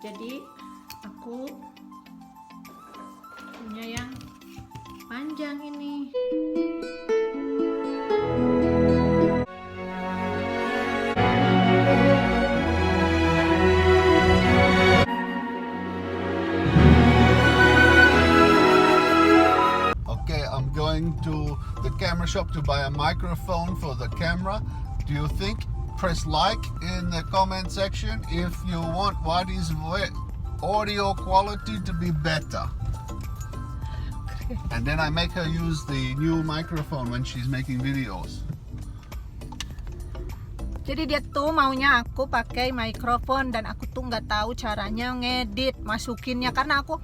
Jadi aku punya yang panjang ini. Okay, I'm going to the camera shop to buy a microphone for the camera. Do you think? Press like in the comment section if you want what is audio quality to be better. And then I make her use the new microphone when she's making videos. Jadi dia tuh maunya aku pakai mikrofon dan aku tuh nggak tahu caranya ngedit masukinnya karena aku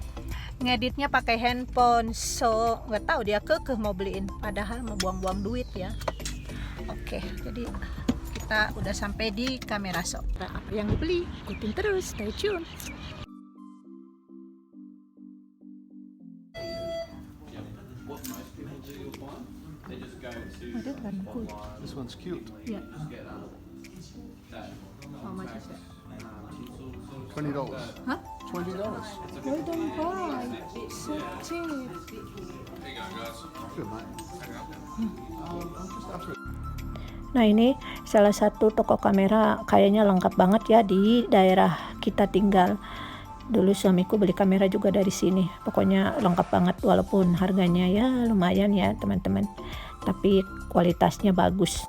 ngeditnya pakai handphone, so nggak tahu dia kekeh mau beliin padahal mau buang-buang duit ya. Oke, jadi kita udah sampai di kamera shop. Apa yang dibeli? Ikutin terus, stay tune. Ada kan cool. This one's cute. Ya. How much is that? $20. Hah? $20. Why don't buy? So cheap. Good, mate. I'll just after it. Nah, ini salah satu toko kamera kayaknya lengkap banget ya di daerah kita tinggal. Dulu suamiku beli kamera juga dari sini. Pokoknya lengkap banget walaupun harganya ya lumayan ya teman-teman. Tapi kualitasnya bagus.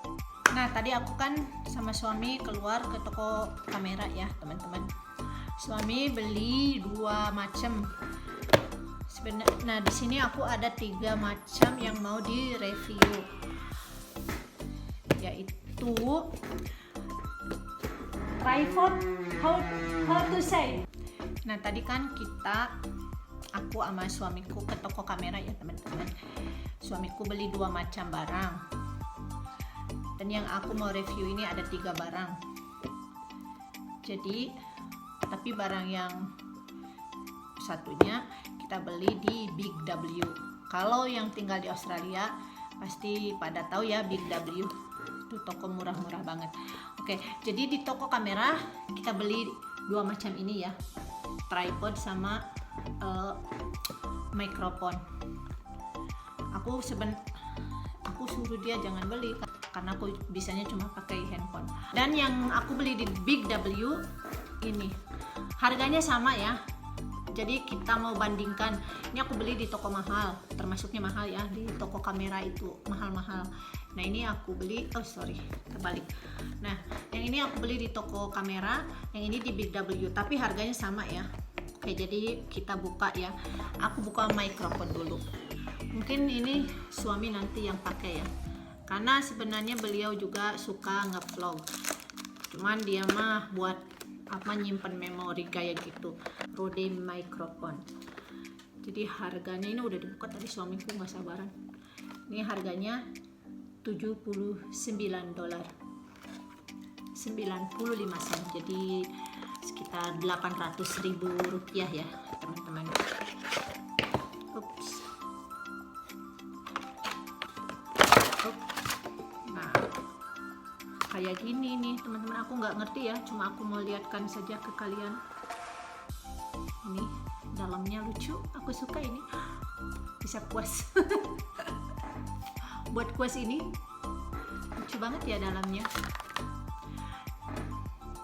Nah, tadi aku kan sama suami keluar ke toko kamera ya teman-teman. Suami beli 2 macam. Nah, di sini aku ada 3 macam yang mau direview. Yaitu tripod, how to say. Nah, tadi kan aku sama suamiku ke toko kamera ya teman-teman. Suamiku beli 2 macam barang. Dan yang aku mau review ini ada 3 barang. Jadi, tapi barang yang satunya kita beli di Big W. Kalau yang tinggal di Australia pasti pada tahu ya Big W. Itu toko murah-murah banget. Oke, jadi di toko kamera kita beli 2 macam ini ya. Tripod sama mikrofon. Aku suruh dia jangan beli karena aku bisanya cuma pakai handphone. Dan yang aku beli di Big W ini harganya sama ya. Jadi kita mau bandingkan. Ini aku beli di toko mahal, termasuknya mahal ya, di toko kamera itu mahal-mahal. Nah, ini aku beli, terbalik. Nah, yang ini aku beli di toko kamera, yang ini di Big W, tapi harganya sama ya. Oke, jadi kita buka ya. Aku buka mikrofon dulu. Mungkin ini suami nanti yang pakai ya. Karena sebenarnya beliau juga suka nge-vlog. Cuman dia mah buat nyimpen memori kayak gitu. Rode mikrofon. Jadi harganya ini udah dibuka tadi, suamiku nggak sabaran. Ini harganya $79. 95 sen. Jadi sekitar 800.000 rupiah ya teman-teman. Nah, kayak gini nih teman-teman, aku nggak ngerti ya, cuma aku mau lihatkan saja ke kalian. Ini dalamnya lucu, aku suka ini, bisa kuas. Buat kuas ini lucu banget ya dalamnya.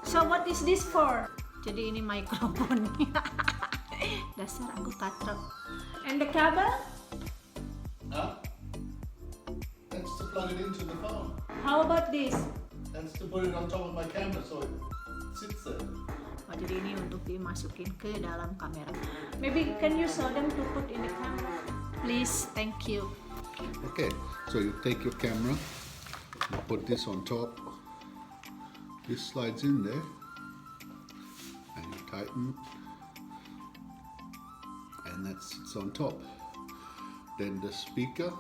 So what is this for? Jadi ini mikrofonnya. Dasar aku katrok. And the cable? Huh? That's to plug it into the phone. How about this? That's to put it on top of my camera so it sits there. Oh, jadi ini untuk dimasukin ke dalam kamera. Maybe can you show them to put in the camera? Please, thank you. Okay, so you take your camera, you put this on top. This slides in there, and you tighten, and that sits on top. Then the speaker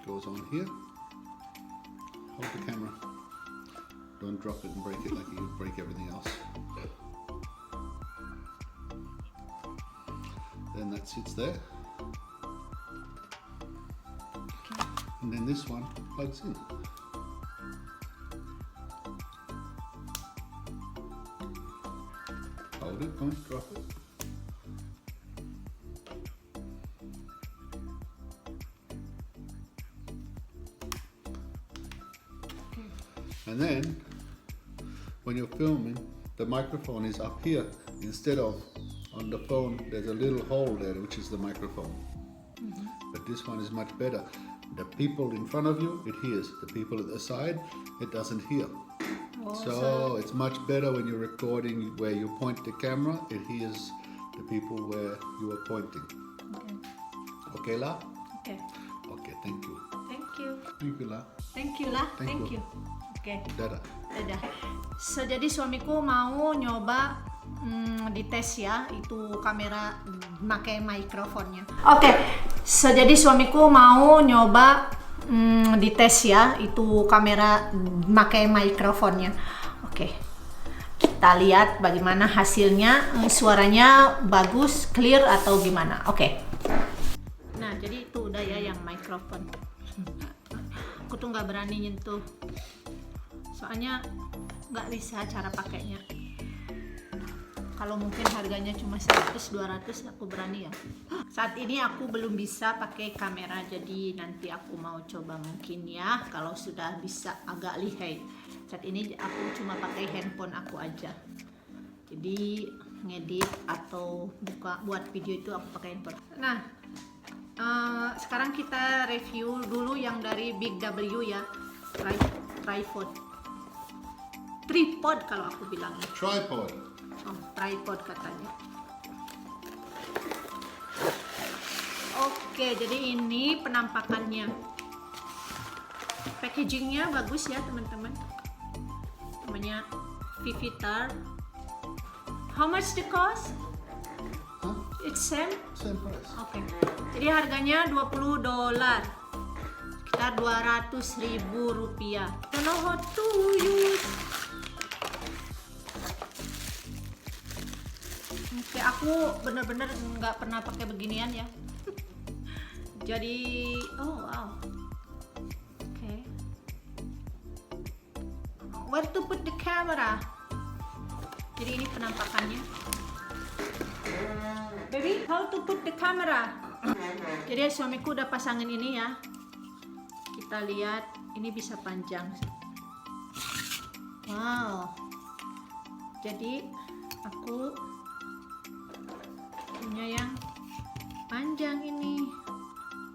goes on here. Hold the camera. Don't drop it and break it like you would break everything else. Then that sits there. And then this one plugs in. Hold it, don't drop it. And then, when you're filming, the microphone is up here instead of on the phone. There's a little hole there, which is the microphone. But this one is much better. The people in front of you, it hears. The people at the side, it doesn't hear. So it's much better when you're recording where you point the camera, it hears the people where you are pointing. Okay, La? Okay. Okay, thank you. Thank you. Thank you, La. Thank you lah. Thank Thank you. you. Oke. Dadah. Dadah. So, jadi suamiku mau nyoba dites ya itu kamera pakai mikrofonnya. Oke. So, jadi suamiku mau nyoba dites ya itu kamera pakai mikrofonnya. Oke. Kita lihat bagaimana hasilnya. Suaranya bagus, clear atau gimana. Oke. Nah, jadi itu udah ya yang mikrofon. Aku tuh nggak berani nyentuh. Soalnya nggak bisa cara pakainya. Kalau mungkin harganya cuma 100-200 aku berani ya. Saat ini aku belum bisa pakai kamera, jadi nanti aku mau coba mungkin ya kalau sudah bisa agak lihai. Saat ini aku cuma pakai handphone aku aja. Jadi ngedit atau buat video itu aku pakai handphone. Nah, sekarang kita review dulu yang dari Big W ya. Tripod kalau aku bilangnya. Tripod. Oh, tripod katanya. Oke, jadi ini penampakannya. Packagingnya bagus ya teman-teman. Namanya Vivitar. How much the cost? Huh? It's same? Same price. Oke. Jadi harganya $20. Sekitar 200.000 rupiah. Don't know how to use. Oke, aku bener-bener nggak pernah pakai beginian ya. Jadi, oh wow. Oke. Where to put the camera? Jadi ini penampakannya. Baby, how to put the camera? Jadi suamiku udah pasangin ini ya. Kita lihat, ini bisa panjang. Wow. Jadi aku punya yang panjang ini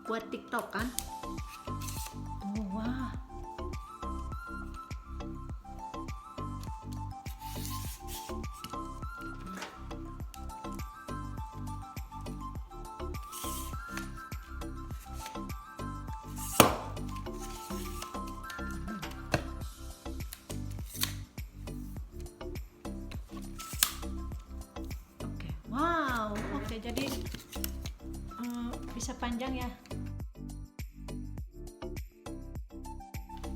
buat TikTok kan. Oh, wah. Wow, oke, jadi bisa panjang ya.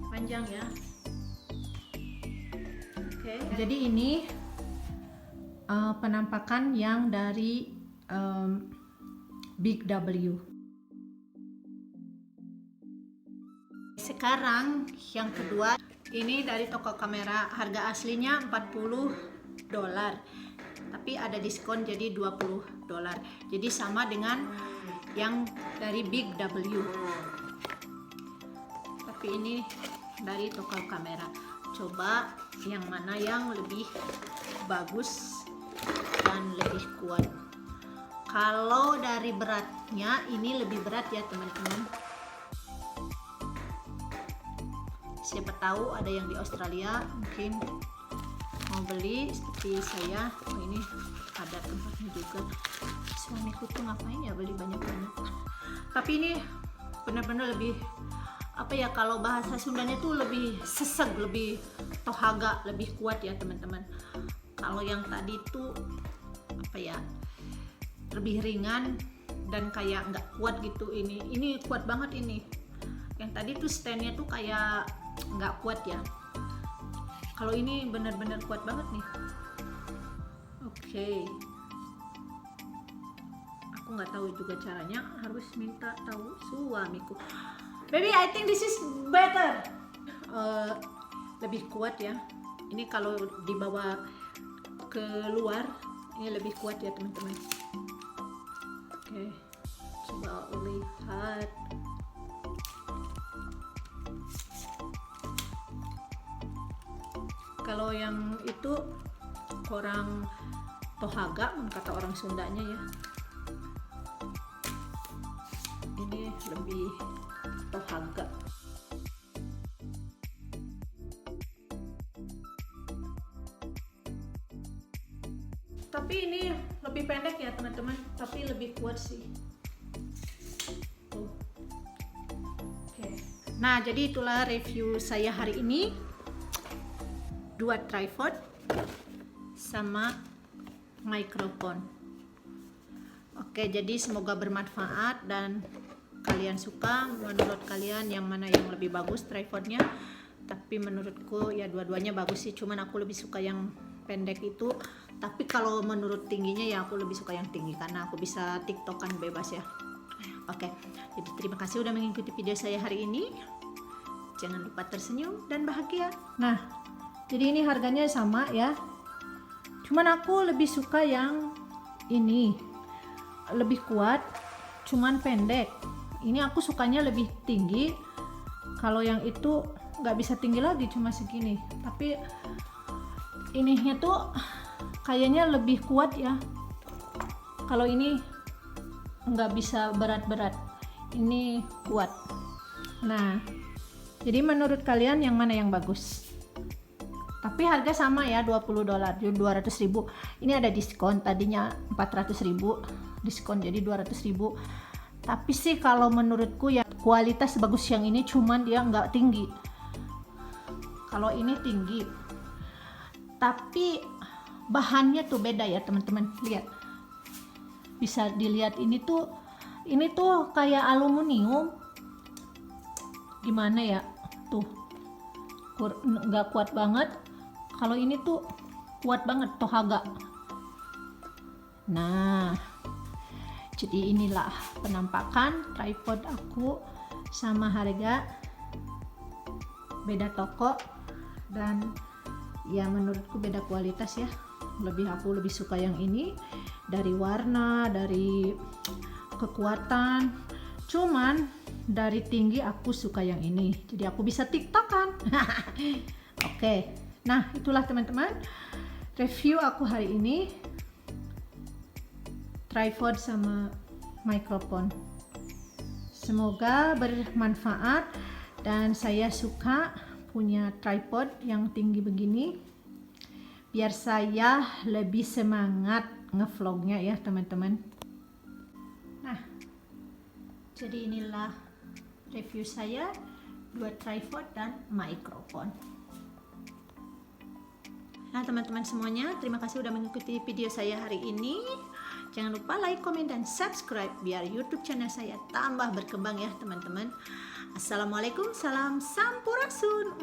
Panjang ya. Oke, jadi ini penampakan yang dari Big W. Sekarang yang kedua, ini dari toko kamera, harga aslinya $40. Tapi ada diskon jadi $20. Jadi sama dengan yang dari Big W. Tapi ini dari toko kamera. Coba yang mana yang lebih bagus dan lebih kuat. Kalau dari beratnya ini lebih berat ya teman-teman. Siapa tahu ada yang di Australia mungkin mau beli seperti saya. Oh, ini ada tempatnya juga. Suamiku tuh ngapain ya beli banyak-banyak. Tapi ini benar-benar lebih apa ya, kalau bahasa Sundanya tuh lebih seseg, lebih tohaga, lebih kuat ya teman-teman. Kalau yang tadi tuh apa ya, lebih ringan dan kayak nggak kuat gitu. Ini kuat banget ini. Yang tadi tuh standnya tuh kayak nggak kuat ya. Kalau ini benar-benar kuat banget nih. Oke. Aku nggak tahu juga caranya, harus minta tahu suamiku. Baby, I think this is better. Lebih kuat ya. Ini kalau dibawa keluar Ini lebih kuat ya teman-teman. Oke, coba lihat. Kalau yang itu kurang tohaga, kata orang Sundanya ya. Ini lebih tohaga. Tapi ini lebih pendek ya teman-teman, tapi lebih kuat sih. Tuh. Oke. Nah, jadi itulah review saya hari ini. 2 tripod sama mikrofon. Oke, jadi semoga bermanfaat dan kalian suka. Menurut kalian yang mana yang lebih bagus tripodnya? Tapi menurutku ya dua-duanya bagus sih, cuman aku lebih suka yang pendek itu. Tapi kalau menurut tingginya ya aku lebih suka yang tinggi karena aku bisa tiktokan bebas ya. Oke, jadi terima kasih udah mengikuti video saya hari ini. Jangan lupa tersenyum dan bahagia. Nah, jadi ini harganya sama ya. Cuman aku lebih suka yang ini. Lebih kuat, cuman pendek. Ini aku sukanya lebih tinggi. Kalau yang itu nggak bisa tinggi lagi, cuma segini. Tapi ininya tuh kayaknya lebih kuat ya. Kalau ini nggak bisa berat-berat. Ini kuat. Nah, jadi menurut kalian yang mana yang bagus? Tapi harga sama ya, $20, 200.000. Ini ada diskon, tadinya 400.000, diskon jadi 200.000. Tapi sih kalau menurutku ya kualitas bagus yang ini, cuman dia nggak tinggi. Kalau ini tinggi. Tapi bahannya tuh beda ya teman-teman. Lihat. Bisa dilihat ini tuh kayak aluminium. Gimana ya? Tuh. Nggak kuat banget. Kalau ini tuh kuat banget, tohaga. Nah, jadi inilah penampakan tripod aku sama harga. Beda toko dan ya menurutku beda kualitas ya. Aku lebih suka yang ini dari warna, dari kekuatan. Cuman dari tinggi aku suka yang ini. Jadi aku bisa tiktokan. Oke. Nah, itulah teman-teman review aku hari ini. Tripod sama mikrofon. Semoga bermanfaat dan saya suka punya tripod yang tinggi begini. Biar saya lebih semangat ngevlognya ya teman-teman. Nah, jadi inilah review saya 2 tripod dan mikrofon. Nah teman-teman semuanya, terima kasih udah mengikuti video saya hari ini. Jangan lupa like, komen, dan subscribe biar YouTube channel saya tambah berkembang ya teman-teman. Assalamualaikum, salam sampurasun.